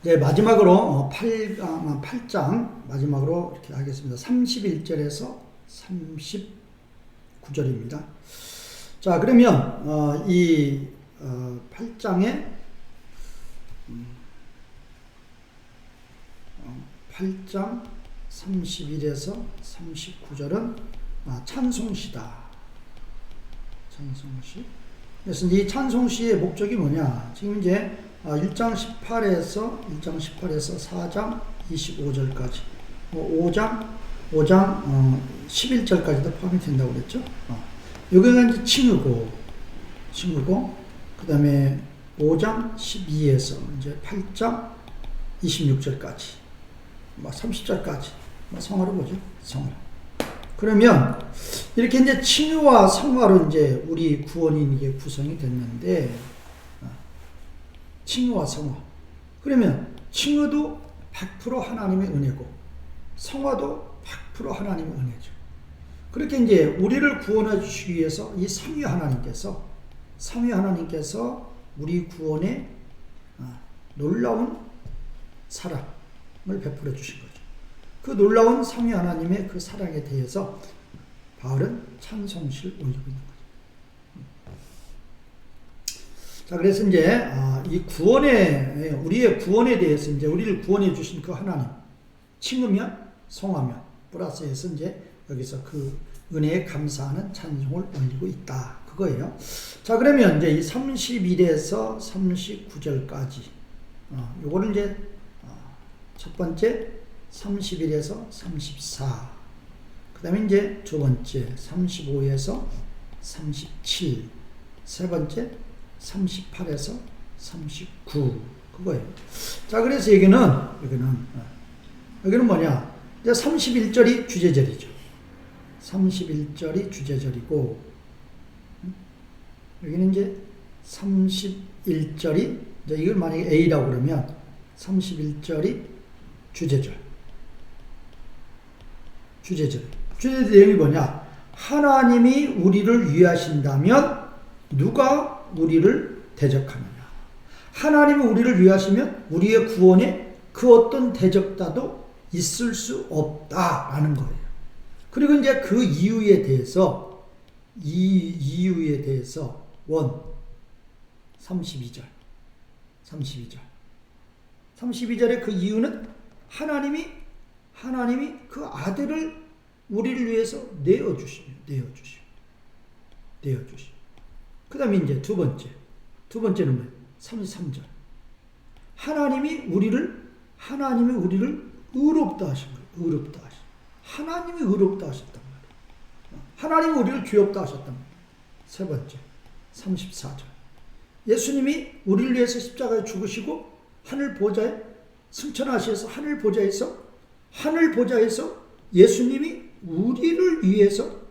이제 마지막으로 8장 마지막으로 이렇게 하겠습니다. 31절에서 39절입니다. 자, 그러면 이 8장에 8장 31에서 39절은 찬송시다. 찬송시. 그래서 이 찬송시의 목적이 뭐냐? 지금 이제 1장 18에서 4장 25절까지, 5장 11절까지도 포함이 된다고 그랬죠. 여기가 이제 칭의고, 그 다음에 5장 12에서 이제 8장 26절까지, 30절까지, 성화로 보죠. 성화. 그러면 이렇게 이제 칭의와 성화로 이제 우리 구원이 이게 구성이 됐는데, 칭의와 성화. 그러면 칭의도 100% 하나님의 은혜고, 성화도 100% 하나님의 은혜죠. 그렇게 이제 우리를 구원해 주시기 위해서 이 삼위 하나님께서 우리 구원에 놀라운 사랑을 베풀어 주신 거죠. 그 놀라운 삼위 하나님의 그 사랑에 대해서 바울은 찬송시를 올리고 있는 거죠. 자, 그래서 이제 이 우리의 구원에 대해서 이제 우리를 구원해 주신 그 하나님, 칭의면 성화면 플러스해서 이제 여기서 그 은혜에 감사하는 찬송을 올리고 있다. 그거예요. 자, 그러면 이제 이 31에서 39절까지, 요거를 이제 첫 번째 31에서 34, 그 다음에 이제 두 번째 35에서 37, 세 번째 38에서 39, 그거예요. 자, 그래서 여기는 뭐냐? 이제 31절이 주제절이죠. 31절이 주제절이고, 여기는 이제 31절이, 이제 이걸 만약에 A라고 그러면 31절이 주제절. 주제절 내용이 뭐냐? 하나님이 우리를 위하신다면 누가 우리를 대적하느냐? 하나님이 우리를 위하시면 우리의 구원에 그 어떤 대적자도 있을 수 없다라는 거예요. 그리고 이제 그 이유에 대해서 32절의 그 이유는 하나님이 그 아들을 우리를 위해서 내어주시며. 그 다음에 이제 두 번째는 뭐예요? 33절. 하나님이 우리를 의롭다 하신 거예요. 하나님이 의롭다 하셨단 말이에요. 하나님이 우리를 죄 없다 하셨단 말이에요. 세 번째, 34절. 예수님이 우리를 위해서 십자가에 죽으시고 하늘 보좌에 승천하셔서 하늘 보좌에서 예수님이 우리를 위해서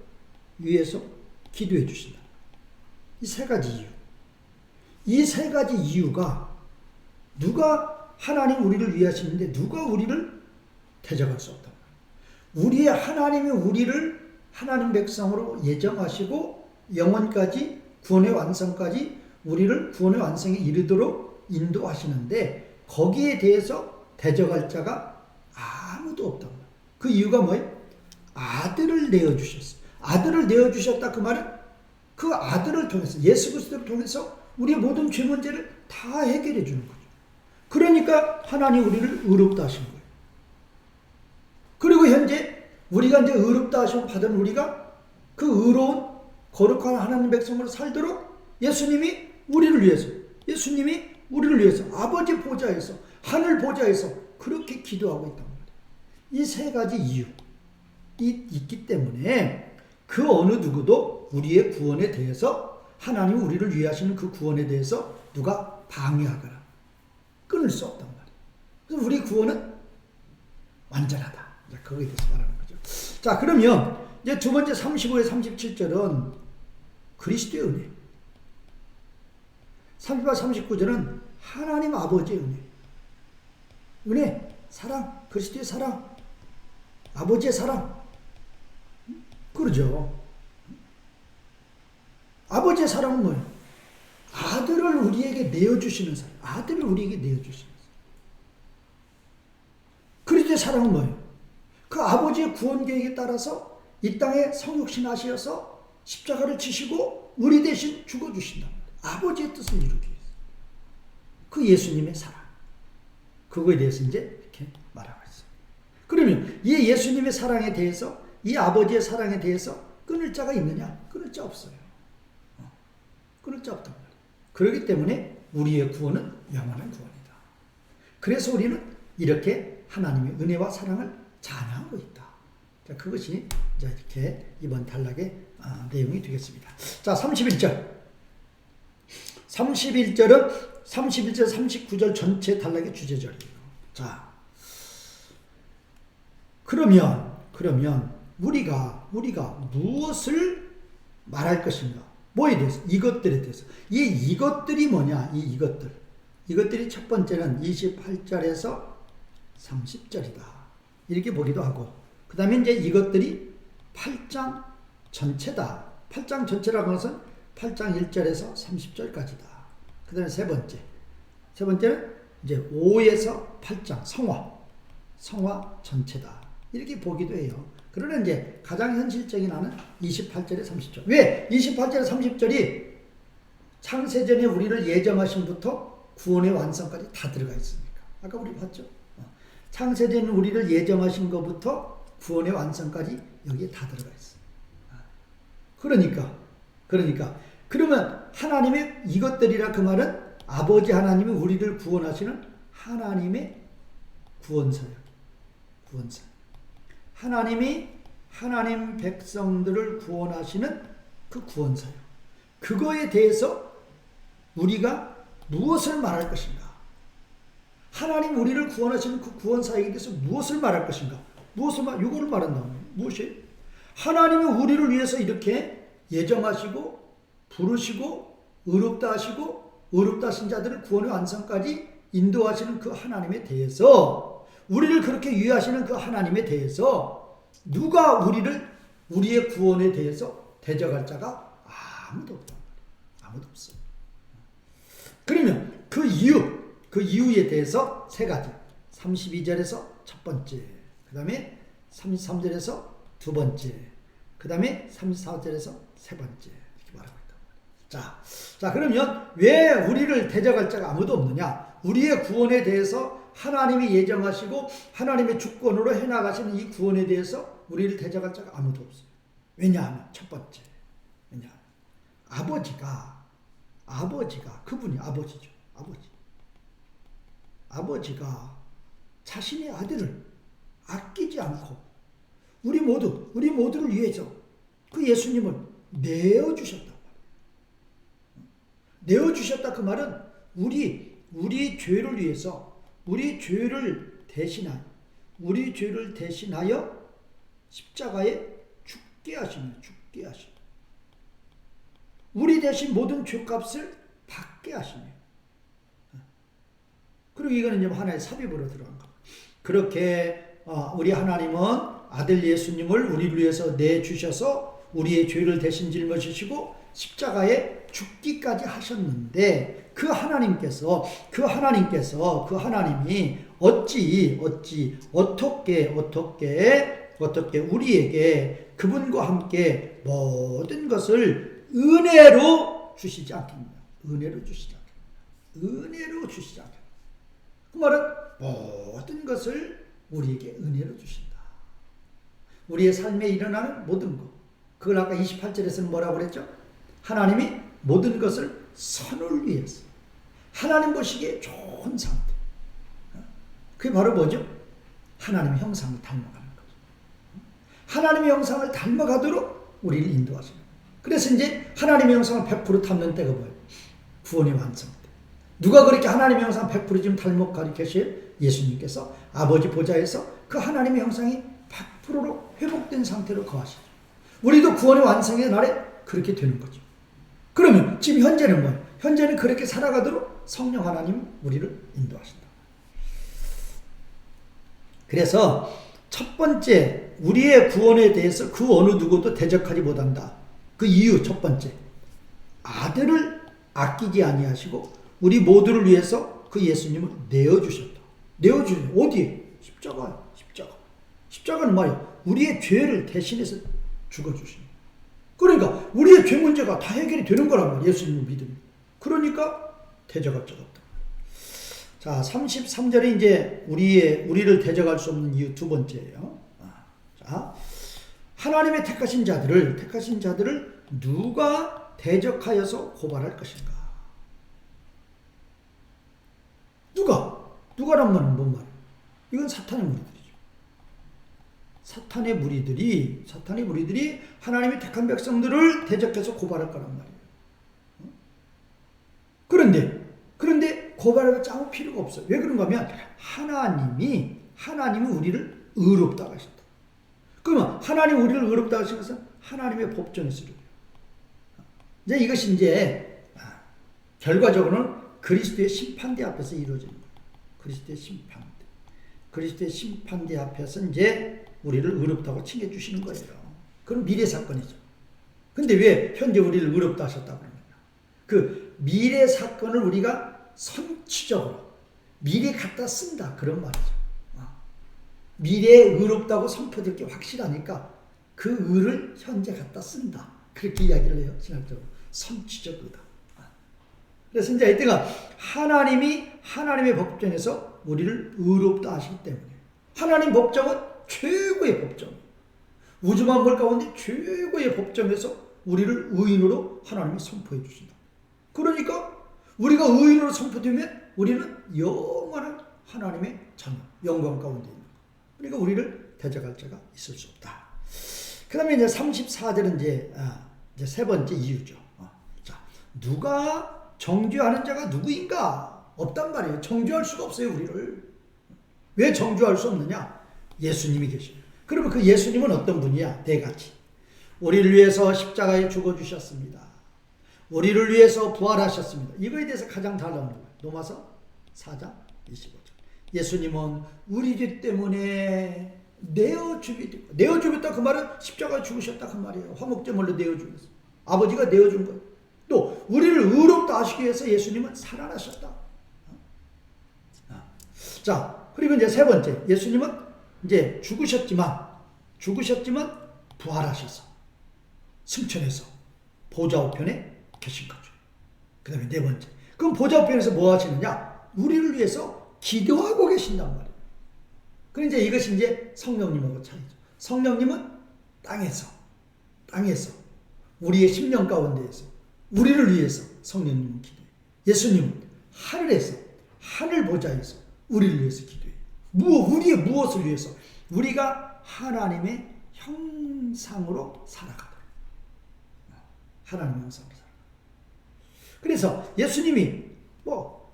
기도해 주신다. 이 세 가지 이유가 누가 하나님 우리를 위하시는데 누가 우리를 대적할 수 없다. 우리의 하나님이 우리를 하나님 백성으로 예정하시고 영원까지 구원의 완성까지 우리를 구원의 완성에 이르도록 인도하시는데 거기에 대해서 대적할 자가 아무도 없다. 그 이유가 뭐예요? 아들을 내어주셨어요. 아들을 내어주셨다. 그 말은 그 아들을 통해서, 예수 그리스도를 통해서 우리의 모든 죄 문제를 다 해결해 주는 거죠. 그러니까 하나님 우리를 의롭다 하신 거예요. 그리고 현재 우리가 이제 의롭다 하심 받은 우리가 그 의로운 거룩한 하나님 백성으로 살도록 예수님이 우리를 위해서 아버지 보좌에서, 하늘 보좌에서 그렇게 기도하고 있단 말이에요. 이 세 가지 이유이 있기 때문에 그 어느 누구도 우리의 구원에 대해서, 하나님이 우리를 위하시는 그 구원에 대해서 누가 방해하거나 끊을 수 없단 말이에요. 그래서 우리 구원은 완전하다. 그거에 대해서 말하는 거죠. 자, 그러면 이제 두 번째 35에 37절은 그리스도의 은혜. 38, 39절은 하나님 아버지의 은혜, 사랑, 그리스도의 사랑, 아버지의 사랑. 그러죠. 아버지의 사랑은 뭐예요? 아들을 우리에게 내어주시는 사랑. 아들을 우리에게 내어주시는 사랑. 아버지의 사랑은 뭐예요? 그 아버지의 구원 계획에 따라서 이 땅에 성육신 하셔서 십자가를 지시고 우리 대신 죽어주신다. 아버지의 뜻을 이루기 위해서. 그 예수님의 사랑. 그거에 대해서 이제 이렇게 말하고 있어요. 그러면 이 예수님의 사랑에 대해서, 이 아버지의 사랑에 대해서 끊을 자가 있느냐? 끊을 자 없어요. 끊을 자 없단 말이에요. 그렇기 때문에 우리의 구원은 영원한 구원이다. 그래서 우리는 이렇게 하나님의 은혜와 사랑을 찬양하고 있다. 자, 그것이 이제 이렇게 이번 단락의 내용이 되겠습니다. 자, 31절. 31절은 31절, 39절 전체 단락의 주제절이에요. 자, 그러면 우리가 무엇을 말할 것인가? 뭐에 대해서? 이것들에 대해서. 이것들이 뭐냐? 이것들이 첫 번째는 28절에서 30절이다. 이렇게 보기도 하고, 그 다음에 이제 이것들이 8장 전체다. 8장 전체라고 하는 것은 8장 1절에서 30절까지다. 그 다음에 세 번째는 이제 5에서 8장 성화 전체다. 이렇게 보기도 해요. 그러나 이제 가장 현실적인 하는 28절에 30절. 왜? 28절에 30절이 창세전에 우리를 예정하심부터 구원의 완성까지 다 들어가 있으니까. 아까 우리 봤죠? 창세전 우리를 예정하신 것부터 구원의 완성까지 여기에 다 들어가 있어요. 그러니까 그러면 하나님의 이것들이라 그 말은 아버지 하나님이 우리를 구원하시는 하나님의 구원사역. 하나님이 하나님 백성들을 구원하시는 그 구원사역. 그거에 대해서 우리가 무엇을 말할 것인가? 하나님 우리를 구원하시는 그 구원사역에 대해서 무엇을 말할 것인가? 이거를 말한다는 거예요. 무엇이? 하나님이 우리를 위해서 이렇게 예정하시고 부르시고 의롭다 하시고 의롭다 하신 자들을 구원의 완성까지 인도하시는 그 하나님에 대해서, 우리를 그렇게 위하시는 그 하나님에 대해서 누가 우리의 구원에 대해서 대적할 자가 아무도 없단 말이에요. 아무도 없어요. 그러면 그 이유에 대해서 세 가지. 32절에서 첫 번째, 그 다음에 33절에서 두 번째, 그 다음에 34절에서 세 번째, 이렇게 말하고 있다. 자, 그러면 왜 우리를 대적할 자가 아무도 없느냐? 우리의 구원에 대해서 하나님이 예정하시고 하나님의 주권으로 해나가시는 이 구원에 대해서 우리를 대적할 자가 아무도 없어요. 왜냐하면 첫 번째, 아버지가 그분이 아버지죠. 아버지가 자신의 아들을 아끼지 않고 우리 모두를 위해서 그 예수님을 내어주셨단 말이에요. 내어주셨다 그 말은 우리 죄를 위해서 우리 죄를 대신하여 십자가에 죽게 하시며 우리 대신 모든 죄값을 받게 하시며, 그리고 이거는 이제 하나의 삽입으로 들어간 겁니다. 그렇게 우리 하나님은 아들 예수님을 우리를 위해서 내주셔서 우리의 죄를 대신 짊어지시고 십자가에 죽기까지 하셨는데, 그 하나님이 어떻게 우리에게 그분과 함께 모든 것을 은혜로 주시지 않겠느냐. 은혜로 주시지 않겠느냐. 그 말은 모든 것을 우리에게 은혜로 주신다. 우리의 삶에 일어나는 모든 것. 그걸 아까 28절에서는 뭐라고 그랬죠? 하나님이 모든 것을 선을 위해서, 하나님 보시기에 좋은 상태. 그게 바로 뭐죠? 하나님의 형상을 닮아가는 거죠. 하나님의 형상을 닮아가도록 우리를 인도하시는 거예요. 그래서 이제 하나님의 형상을 100% 닮는 때가 뭐예요? 구원의 완성 때. 누가 그렇게 하나님의 형상 100% 지금 닮아가고 계세요? 예수님께서 아버지 보좌에서 그 하나님의 형상이 100%로 회복된 상태로 거하시죠. 우리도 구원의 완성의 날에 그렇게 되는 거죠. 그러면 지금 현재는 뭐예요? 현재는 그렇게 살아가도록 성령 하나님 우리를 인도하신다. 그래서 첫 번째, 우리의 구원에 대해서 그 어느 누구도 대적하지 못한다. 그 이유 첫 번째, 아들을 아끼지 아니하시고 우리 모두를 위해서 그 예수님을 내어주셨다. 어디에? 십자가에. 십자가는 말이야 우리의 죄를 대신해서 죽어주시는 거예요. 그러니까 우리의 죄 문제가 다 해결이 되는 거란 말이에요. 예수님을 믿으면. 그러니까 대적할 자가 없다. 자, 33절에 이제 우리를 대적할 수 없는 이유 두 번째예요. 자, 하나님의 택하신 자들을 누가 대적하여서 고발할 것인가? 누가란 말은 뭔 말이에요? 이건 사탄의 무리들이죠. 사탄의 무리들이 하나님의 택한 백성들을 대적해서 고발할 거란 말이에요. 그런데 고발할 아무 필요가 없어요. 왜 그런가 하면 하나님이 우리를 의롭다 하셨다. 그러면 하나님 우리를 의롭다 하신 것은 하나님의 법정에 쓰려고요. 이제 이것이 이제 결과적으로는 그리스도의 심판대 앞에서 이루어지는 거예요. 그리스도의 심판대 앞에서 이제 우리를 의롭다고 칭해주시는 거예요. 그건 미래 사건이죠. 근데 왜 현재 우리를 의롭다 하셨다고 그러느냐. 그 미래 사건을 우리가 선취적으로 미래 갖다 쓴다. 그런 말이죠. 미래에 의롭다고 선포될 게 확실하니까 그 의를 현재 갖다 쓴다. 그렇게 이야기를 해요. 신학적으로. 선취적 의다. 그래서 이제 이때가 하나님의 법정에서 우리를 의롭다 하시기 때문에 하나님 법정은 최고의 법정. 우주 만물 가운데 최고의 법정에서 우리를 의인으로 하나님이 선포해 주신다. 그러니까 우리가 의인으로 선포되면 우리는 영원한 하나님의 자녀, 영광 가운데 있는 거예요. 그러니까 우리를 대적할 자가 있을 수 없다. 그 다음에 이제 34절은 이제 세 번째 이유죠. 자, 누가 정죄하는 자가 누구인가? 없단 말이에요. 정죄할 수가 없어요, 우리를. 왜 정죄할 수 없느냐? 예수님이 계십니다. 그러면 그 예수님은 어떤 분이야? 네 가지. 우리를 위해서 십자가에 죽어주셨습니다. 우리를 위해서 부활하셨습니다. 이거에 대해서 가장 잘 나오는 거예요. 로마서 4장 25절. 예수님은 우리 죄 때문에 내어주겠다 그 말은 십자가에 죽으셨다 그 말이에요. 화목제물로 내어주겠어. 아버지가 내어준 거예요. 또 우리를 의롭다 하시기 위해서 예수님은 살아나셨다. 자, 그리고 이제 세 번째, 예수님은 이제 죽으셨지만 부활하셔서 승천해서 보좌 우편에 계신 거죠. 그 다음에 네 번째, 그럼 보좌 우편에서 뭐 하시느냐? 우리를 위해서 기도하고 계신단 말이에요. 그런데 이제 이것이 이제 성령님하고 차이죠. 성령님은 땅에서 우리의 심령 가운데에서 우리를 위해서 성령님은 기도해요. 예수님은 하늘에서 하늘 보좌에서 우리를 위해서 기도해요. 우리의 무엇을 위해서? 우리가 하나님의 형상으로 살아가도록. 하나님의 형상으로 살아가도록. 그래서 예수님이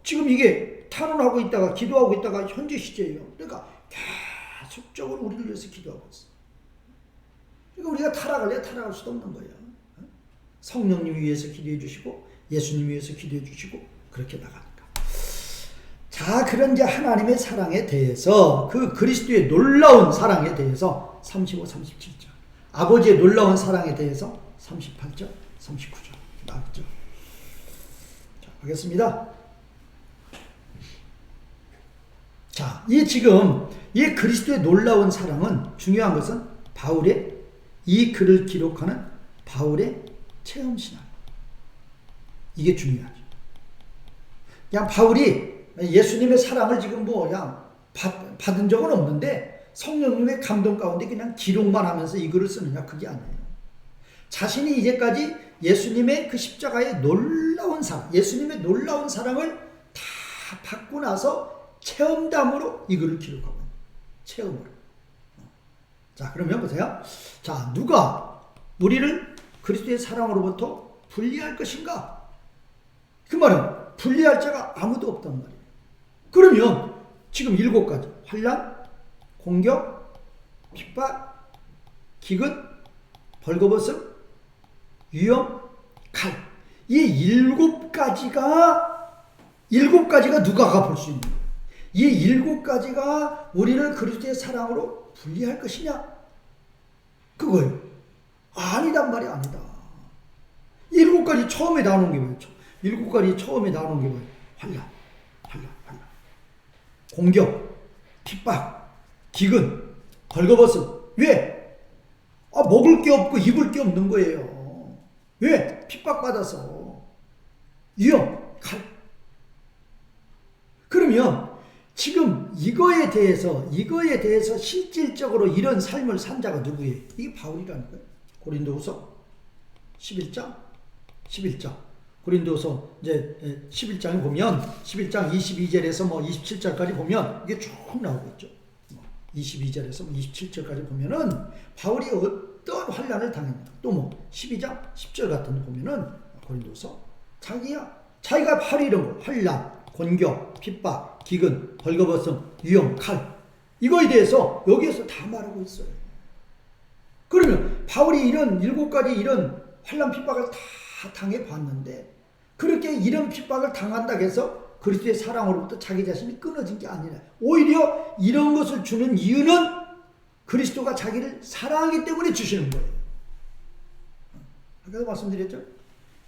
지금 이게 탄원하고 있다가 기도하고 있다가 현재 시제예요. 그러니까 계속적으로 우리를 위해서 기도하고 있어요. 그러니까 우리가 타락할 수도 없는 거예요. 성령님이 위해서 기도해 주시고 예수님이 위해서 기도해 주시고 그렇게 나가니까. 자, 그런 이제 하나님의 사랑에 대해서 그 그리스도의 놀라운 사랑에 대해서 35, 37절. 아버지의 놀라운 사랑에 대해서 38절, 39절. 나왔죠. 자, 하겠습니다. 자, 이 그리스도의 놀라운 사랑은 중요한 것은 바울의 이 글을 기록하는 바울의 체험신앙. 이게 중요하죠. 그냥 바울이 예수님의 사랑을 지금 그냥 받은 적은 없는데 성령님의 감동 가운데 그냥 기록만 하면서 이 글을 쓰느냐? 그게 아니에요. 자신이 이제까지 예수님의 그 십자가의 놀라운 사랑, 예수님의 놀라운 사랑을 다 받고 나서 체험담으로 이 글을 기록하고 있는 체험으로. 자, 그러면 보세요. 자, 누가 우리를 그리스도의 사랑으로부터 분리할 것인가? 그 말은 분리할 자가 아무도 없단 말이에요. 그러면 지금 7가지. 환난, 공격, 핍박, 기근, 벌거벗음, 위험, 칼. 이 7가지가 누가 갚을 수 있는 거예요? 이 7가지가 우리를 그리스도의 사랑으로 분리할 것이냐? 그거예요. 아니단 말이 아니다. 7가지 처음에 나오는 게 뭐예요? 7가지 처음에 나오는 게 뭐예요? 환난, 공격, 핍박, 기근, 벌거벗음. 왜? 먹을 게 없고 입을 게 없는 거예요. 왜? 핍박받아서. 위험, 칼. 그러면 지금 이거에 대해서 실질적으로 이런 삶을 산 자가 누구예요? 이게 바울이라는 거예요. 고린도후서 11장. 고린도서 이제 11장에 보면 11장 22절에서 뭐 27절까지 보면 이게 쭉 나오겠죠. 22절에서 27절까지 보면은 바울이 어떤 환난을 당했는가. 또 뭐 12장 10절 같은 데 보면은 고린도서 자기가 바로 이런 거 환난, 곤경, 핍박, 기근, 벌거벗음, 위험, 칼 이거에 대해서 여기에서 다 말하고 있어요. 그러면 바울이 이런 7가지 이런 환난 핍박을 다 당해봤는데 그렇게 이런 핍박을 당한다고 해서 그리스도의 사랑으로부터 자기 자신이 끊어진 게 아니라 오히려 이런 것을 주는 이유는 그리스도가 자기를 사랑하기 때문에 주시는 거예요. 아까도 말씀드렸죠.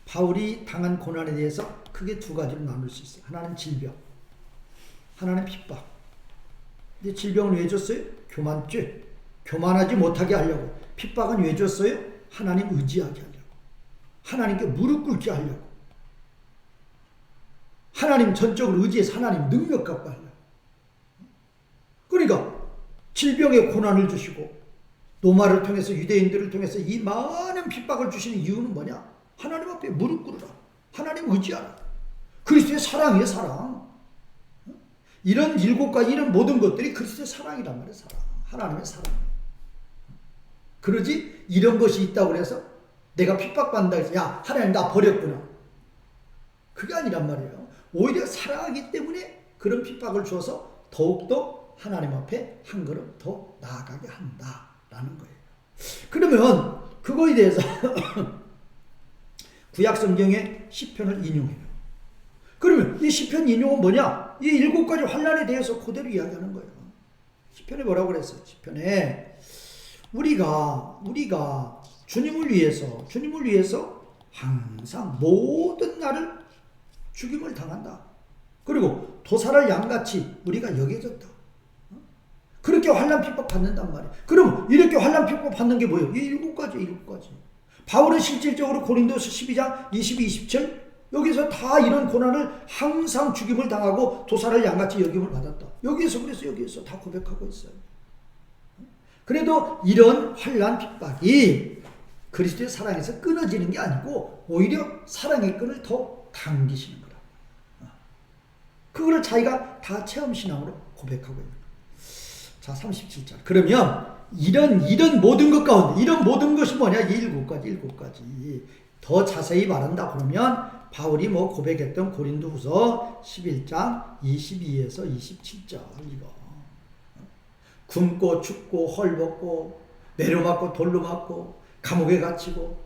바울이 당한 고난에 대해서 크게 2가지로 나눌 수 있어요. 하나는 질병, 하나는 핍박. 근데 질병은 왜 줬어요? 교만죄. 교만하지 못하게 하려고. 핍박은 왜 줬어요? 하나님 의지하게 하려고. 하나님께 무릎 꿇게 하려고. 하나님 전적으로 의지해서 하나님 능력 갖고 하려고. 그러니까 질병의 고난을 주시고 노마를 통해서 유대인들을 통해서 이 많은 핍박을 주시는 이유는 뭐냐? 하나님 앞에 무릎 꿇으라. 하나님 의지하라. 그리스도의 사랑이에요, 사랑. 이런 7가지 이런 모든 것들이 그리스도의 사랑이란 말이에요, 사랑. 하나님의 사랑. 그러지 이런 것이 있다고 해서 내가 핍박받는다 해서 야 하나님 나 버렸구나. 그게 아니란 말이에요. 오히려 사랑하기 때문에 그런 핍박을 주어서 더욱더 하나님 앞에 한 걸음 더 나아가게 한다라는 거예요. 그러면 그거에 대해서 구약 성경의 시편을 인용해요. 그러면 이 시편 인용은 뭐냐? 이 7가지 환난에 대해서 그대로 이야기하는 거예요. 시편에 뭐라고 그랬어요? 시편에 우리가 주님을 위해서 항상 모든 날을 죽임을 당한다. 그리고 도살할 양같이 우리가 여겨졌다. 그렇게 환난 핍박 받는단 말이에요. 그럼 이렇게 환난 핍박 받는 게 뭐예요? 이 7가지. 바울은 실질적으로 고린도서 12장 22, 27 여기서 다 이런 고난을 항상 죽임을 당하고 도살할 양같이 여김을 받았다. 여기에서 다 고백하고 있어요. 그래도 이런 환난 핍박이 그리스도의 사랑에서 끊어지는 게 아니고 오히려 사랑의 끈을 더 당기시는 거라. 그거를 자기가 다 체험신앙으로 고백하고 있는 거예요. 자, 37절. 그러면 이런 모든 것 가운데 이런 모든 것이 뭐냐? 이 7가지. 더 자세히 말한다 그러면 바울이 고백했던 고린도후서 11장 22에서 27절 이거. 굶고 춥고 헐벗고 매료맞고 돌로 맞고 감옥에 갇히고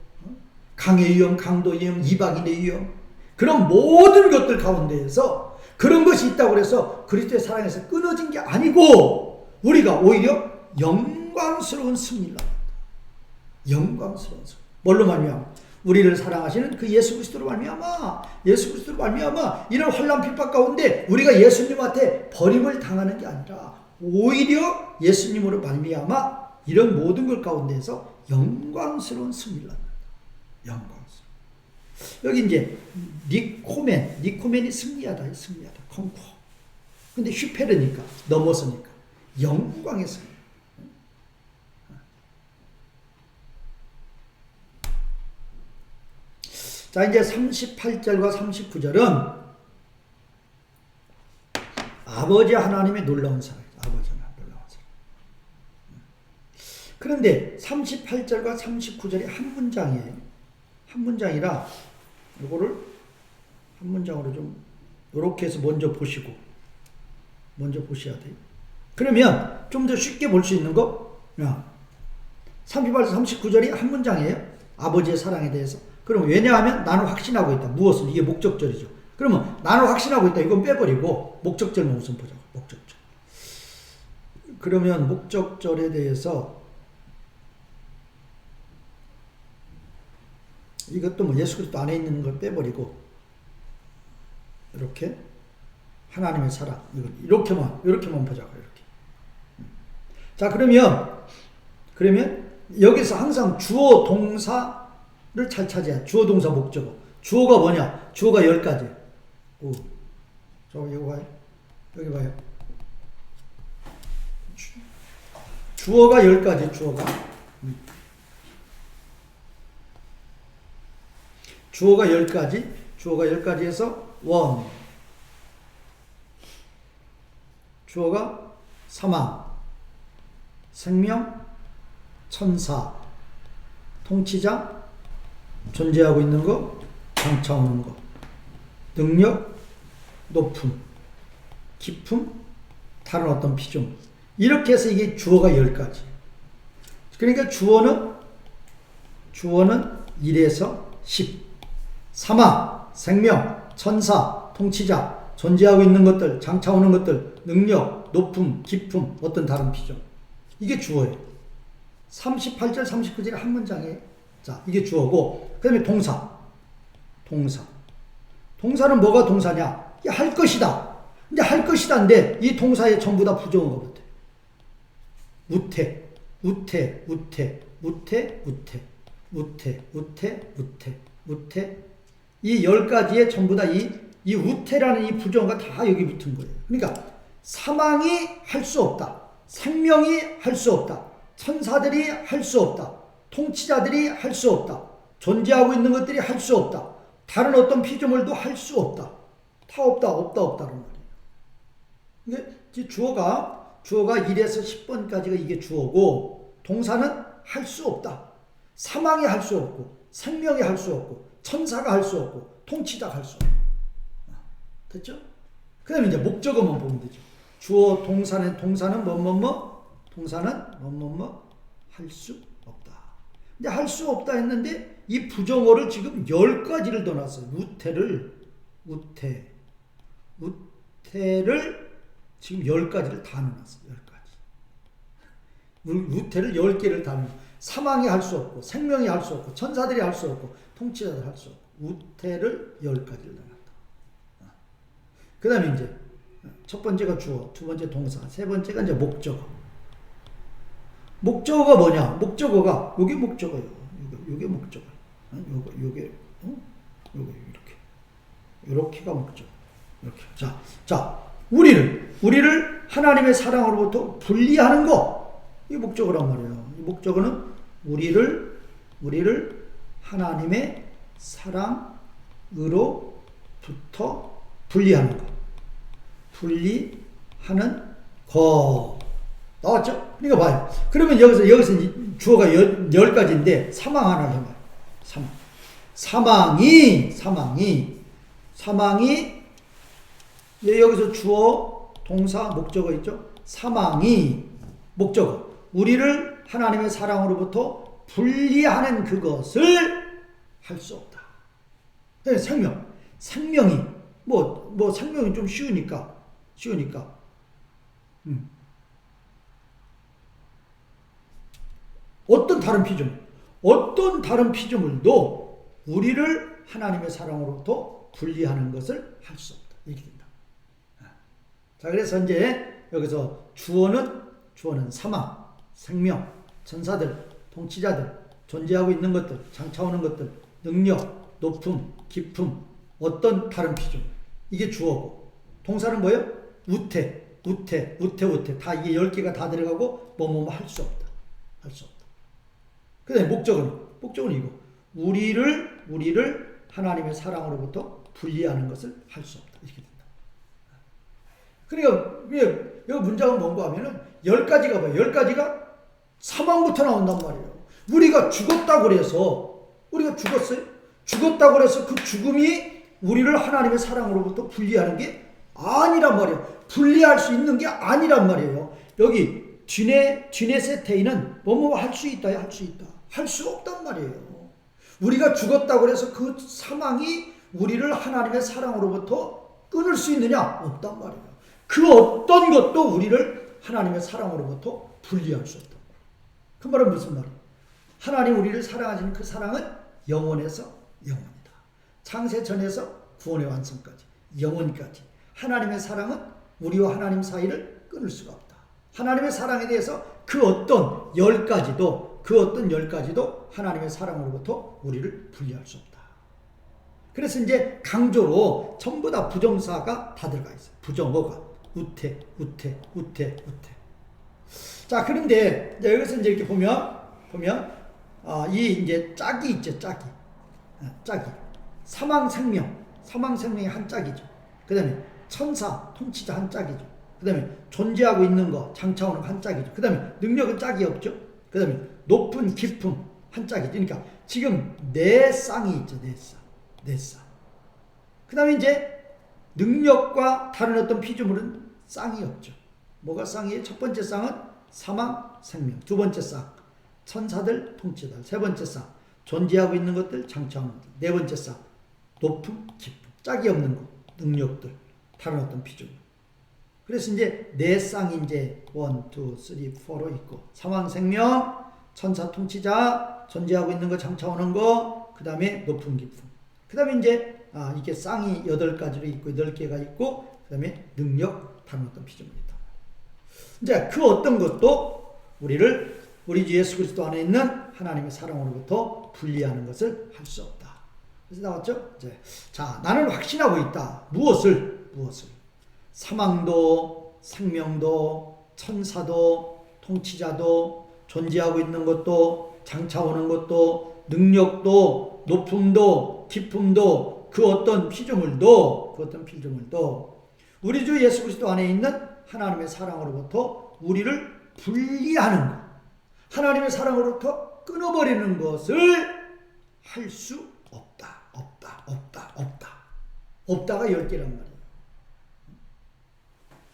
강의 위험, 강도 위험, 이방인의 위험 그런 모든 것들 가운데에서 그런 것이 있다고 해서 그리스도의 사랑에서 끊어진 게 아니고 우리가 오히려 영광스러운 승리를 합니다. 영광스러운 승리. 뭘로 말미암아? 우리를 사랑하시는 그 예수 그리스도로 말미암아 이런 환난 핍박 가운데 우리가 예수님한테 버림을 당하는 게 아니라 오히려 예수님으로 말미암아 이런 모든 것 가운데에서 영광스러운 승리를 합니다. 영광스러운. 여기 이제 니코멘이 승리하다, 컨쿠어. 근데 슈페르니까 넘어서니까 영광의 승리. 자, 이제 38절과 39절은 아버지 하나님의 놀라운 사랑. 그런데 38절과 39절이 한 문장이에요. 한 문장이라 이거를 한 문장으로 좀 이렇게 해서 먼저 보셔야 돼요. 그러면 좀 더 쉽게 볼 수 있는 거 38절 39절이 한 문장이에요. 아버지의 사랑에 대해서. 그럼 왜냐하면 나는 확신하고 있다. 무엇을? 이게 목적절이죠. 그러면 나는 확신하고 있다. 이건 빼버리고 목적절만 우선 보자고. 목적절. 그러면 목적절에 대해서 이것도 예수 그리스도 안에 있는 걸 빼버리고 이렇게 하나님의 사랑 이렇게만 보자고. 이렇게 자, 그러면 여기서 항상 주어 동사를 잘 찾아야 돼. 주어 동사 목적어. 주어가 뭐냐? 주어가 10가지. 오. 저 이거 봐요. 여기 봐요. 주어가 10가지, 주어가. 주어가 10가지. 주어가 10가지에서 원. 주어가 사망, 생명, 천사, 통치자, 존재하고 있는 거, 장차오는 거, 능력, 높음, 깊음, 다른 어떤 피조물. 이렇게 해서 이게 주어가 10가지. 그러니까 주어는 1에서 10. 사망, 생명, 천사, 통치자, 존재하고 있는 것들, 장차오는 것들, 능력, 높음, 깊음, 어떤 다른 피조물. 이게 주어예요. 38절, 39절에 한 문장에. 자, 이게 주어고, 그 다음에 동사. 동사는 뭐가 동사냐? 이게 할 것이다. 근데 할 것이다인데, 이 동사에 전부 다 부정어가 붙어. 우태. 이 10가지에 전부 다 이 우태라는 이 부정어가 다 여기 붙은 거예요. 그러니까, 사망이 할 수 없다. 생명이 할 수 없다. 천사들이 할 수 없다. 통치자들이 할 수 없다. 존재하고 있는 것들이 할 수 없다. 다른 어떤 피조물도 할 수 없다. 다 없다는 말이에요. 이게 주어가 1에서 10번까지가 이게 주어고, 동사는 할 수 없다. 사망이 할 수 없고, 생명이 할 수 없고, 천사가 할 수 없고, 통치자가 할 수 없고. 됐죠? 그 다음에 이제 목적어만 보면 되죠. 주어 동사는 할 수 없다. 근데 할 수 없다 했는데 이 부정어를 지금 10가지를 더 놨어요. 우태를 지금 10가지를 다 넣어놨어요. 10가지. 우태를 10개를 다 넣어. 사망이 할 수 없고, 생명이 할 수 없고, 천사들이 할 수 없고, 통치자들 할 수 없고, 우태를 10가지를 넣어놨다. 그 다음에 이제 첫 번째가 주어, 두 번째 동사, 세 번째가 이제 목적어. 목적어가 뭐냐? 목적어가 요게 목적어예요. 요게 목적어. 요게 이렇게가 목적어. 이렇게. 자, 우리를 하나님의 사랑으로부터 분리하는 거. 이게 목적어란 말이에요. 이 목적어는 우리를 하나님의 사랑으로부터 분리하는 거. 분리하는 거. 나왔죠? 그러니까 봐요. 그러면 여기서 주어가 10가지인데, 사망 하나 해봐요. 사망이, 여기서 주어, 동사, 목적어 있죠? 사망이, 목적어. 우리를 하나님의 사랑으로부터 분리하는 그것을 할 수 없다. 생명이, 생명이 좀 쉬우니까. 어떤 다른 피조물도 우리를 하나님의 사랑으로부터 분리하는 것을 할 수 없다. 이렇게 된다. 자, 그래서 이제 여기서 주어는 사망, 생명, 천사들, 통치자들, 존재하고 있는 것들, 장차오는 것들, 능력, 높음, 깊음, 어떤 다른 피조물. 이게 주어고, 동사는 뭐예요? 우태. 다 이게 10개가 다 들어가고 할 수 없다. 그 다음에 목적은 이거. 우리를 하나님의 사랑으로부터 분리하는 것을 할 수 없다. 이렇게 된다. 그러니까 여기 문장은 뭔가 하면은 10가지가 봐요. 10가지가 사망부터 나온단 말이에요. 우리가 죽었다고 그래서 우리가 죽었다고 그래서 그 죽음이 우리를 하나님의 사랑으로부터 분리하는 게 아니란 말이에요. 분리할 수 있는 게 아니란 말이에요. 여기 뒤네세테이는 할 수 있다. 할 수 없단 말이에요. 우리가 죽었다고 해서 그 사망이 우리를 하나님의 사랑으로부터 끊을 수 있느냐? 없단 말이에요. 그 어떤 것도 우리를 하나님의 사랑으로부터 분리할 수 없다. 그 말은 무슨 말이에요? 하나님 우리를 사랑하시는 그 사랑은 영원에서 영원이다. 창세 전에서 구원의 완성까지, 영원까지. 하나님의 사랑은 우리와 하나님 사이를 끊을 수가 없다. 하나님의 사랑에 대해서 그 어떤 10가지도 하나님의 사랑으로부터 우리를 분리할 수 없다. 그래서 이제 강조로 전부 다 부정사가 다 들어가 있어요. 부정어가 우태. 자, 그런데 여기서 이제 이렇게 보면 이 이제 짝이 있죠, 짝이. 사망생명이 한 짝이죠. 그다음에 천사, 통치자 한 짝이죠. 그다음에 존재하고 있는 거, 장차오는 한 짝이죠. 그다음에 능력은 짝이 없죠. 그다음에 높은 깊음 한 짝이죠. 그러니까 지금 네 쌍이 있죠, 네 쌍. 그다음에 이제 능력과 다른 어떤 피조물은 쌍이 없죠. 뭐가 쌍이에요? 첫 번째 쌍은 사망, 생명. 두 번째 쌍, 천사들, 통치자들. 세 번째 쌍, 존재하고 있는 것들, 장차오는 것들. 네 번째 쌍, 높음, 깊음. 짝이 없는 것, 능력들, 다른 어떤 피조물. 그래서 이제 네 쌍이 이제 1, 2, 3, 4로 있고, 사망, 생명, 천사, 통치자, 존재하고 있는 것, 장차오는 것, 그 다음에 높은 깊음. 그 다음에 이제 이게 쌍이 8가지로 있고 8개가 있고, 그 다음에 능력, 다른 어떤 피조물이 있다. 이제 그 어떤 것도 우리 주 예수 그리스도 안에 있는 하나님의 사랑으로부터 분리하는 것을 할 수 없다. 그래서 나왔죠? 이제 자, 나는 확신하고 있다. 무엇을? 사망도, 생명도, 천사도, 통치자도, 존재하고 있는 것도, 장차오는 것도, 능력도, 높음도, 깊음도, 그 어떤 피조물도 우리 주 예수 그리스도 안에 있는 하나님의 사랑으로부터 우리를 분리하는 것, 하나님의 사랑으로부터 끊어버리는 것을 할 수 없다. 없다가 10개란 말이에요.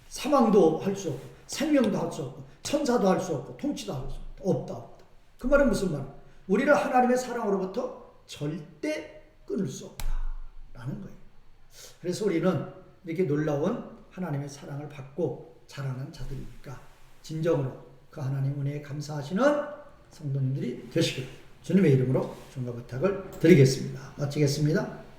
사망도 할 수 없고, 생명도 할 수 없고, 천사도 할 수 없고, 통치도 할 수 없다. 그 말은 무슨 말이에요? 우리를 하나님의 사랑으로부터 절대 끊을 수 없다라는 거예요. 그래서 우리는 이렇게 놀라운 하나님의 사랑을 받고 자라는 자들이니까 진정으로 그 하나님 은혜에 감사하시는 성도님들이 되시길 주님의 이름으로 중과 부탁을 드리겠습니다. 마치겠습니다.